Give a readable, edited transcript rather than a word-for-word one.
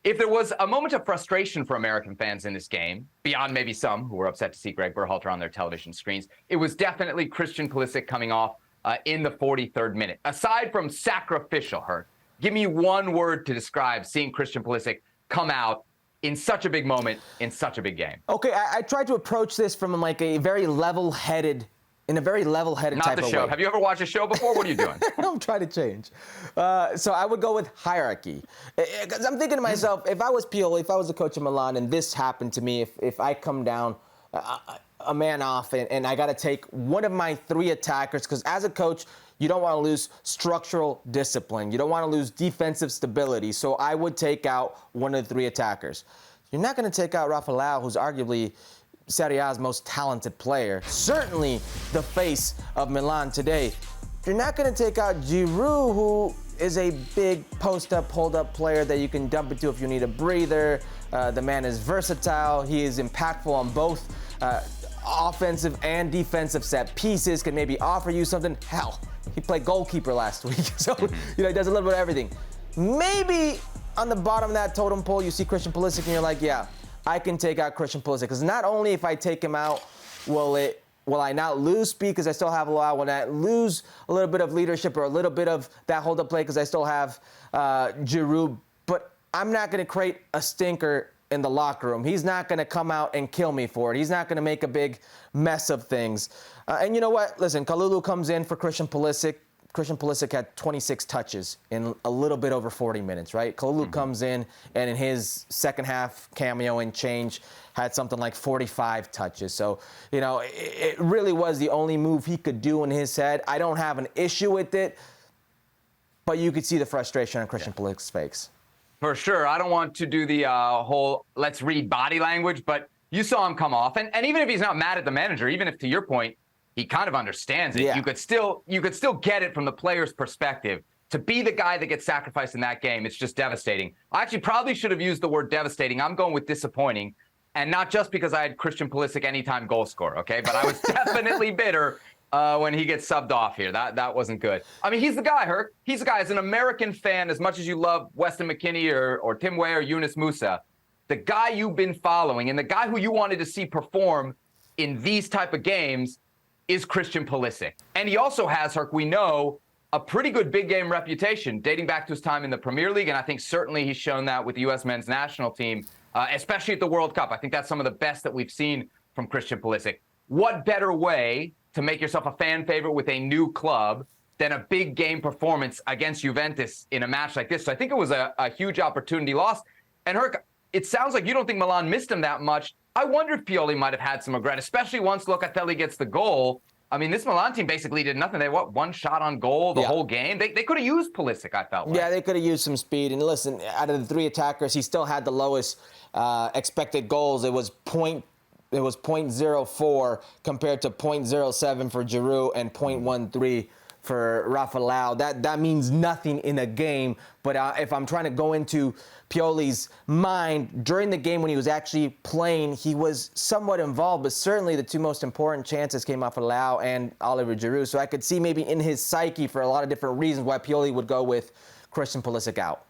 If there was a moment of frustration for American fans in this game, beyond maybe some who were upset to see Greg Berhalter on their television screens, it was definitely Christian Pulisic coming off in the 43rd minute. Aside from sacrificial, Herc, give me one word to describe seeing Christian Pulisic come out in such a big moment, in such a big game. Okay, I tried to approach this from like a very level-headed type of way. Not the show. Have you ever watched a show before? What are you doing? I'm trying to change. So I would go with hierarchy. Because I'm thinking to myself, if I was Pioli, if I was the coach of Milan, and this happened to me, if I come down a man off and I got to take one of my three attackers, because as a coach, you don't want to lose structural discipline. You don't want to lose defensive stability. So I would take out one of the three attackers. You're not going to take out Rafael, who's arguably Serie A's most talented player, certainly the face of Milan today. You're not going to take out Giroud, who is a big post-up, hold-up player that you can dump into if you need a breather. The man is versatile. He is impactful on both offensive and defensive set pieces, can maybe offer you something. Hell, he played goalkeeper last week, so he does a little bit of everything. Maybe on the bottom of that totem pole, you see Christian Pulisic, and you're like, yeah, I can take out Christian Pulisic, because not only if I take him out, will I not lose speed because I still have Lau? Will I lose a little bit of leadership or a little bit of that hold-up play because I still have Giroud? But I'm not going to create a stinker in the locker room. He's not going to come out and kill me for it. He's not going to make a big mess of things. And you know what? Listen, Kalulu comes in for Christian Pulisic. Christian Pulisic had 26 touches in a little bit over 40 minutes, right? Kalulu comes in, and in his second half cameo and change, had something like 45 touches. So, it really was the only move he could do in his head. I don't have an issue with it, but you could see the frustration on Christian Pulisic's face. For sure. I don't want to do the whole let's read body language, but you saw him come off. And even if he's not mad at the manager, even if, to your point, he kind of understands it. Yeah. You could still get it from the player's perspective. To be the guy that gets sacrificed in that game, it's just devastating. I actually probably should have used the word devastating. I'm going with disappointing, and not just because I had Christian Pulisic anytime goal scorer, okay? But I was definitely bitter when he gets subbed off here. That wasn't good. I mean, he's the guy, Herc. He's the guy. As an American fan, as much as you love Weston McKennie or Tim Weah or Yunus Musa, the guy you've been following and the guy who you wanted to see perform in these type of games is Christian Pulisic. And he also has, Herc, we know, a pretty good big game reputation dating back to his time in the Premier League, and I think certainly he's shown that with the U.S. men's national team, especially at the World Cup. I think that's some of the best that we've seen from Christian Pulisic. What better way to make yourself a fan favorite with a new club than a big game performance against Juventus in a match like this? So I think it was a huge opportunity lost. And Herc, it sounds like you don't think Milan missed him that much. I wonder if Pioli might have had some regret, especially once Locatelli gets the goal. I mean, this Milan team basically did nothing. They had, one shot on goal the whole game? They could have used Pulisic, I felt like. Yeah, they could have used some speed. And listen, out of the three attackers, he still had the lowest expected goals. It was 0.04 compared to 0.07 for Giroud and 0.13 for Rafael. That means nothing in a game. But if I'm trying to go into Pioli's mind during the game when he was actually playing, he was somewhat involved, but certainly the two most important chances came off of Lau and Oliver Giroud. So I could see maybe in his psyche, for a lot of different reasons, why Pioli would go with Christian Pulisic out.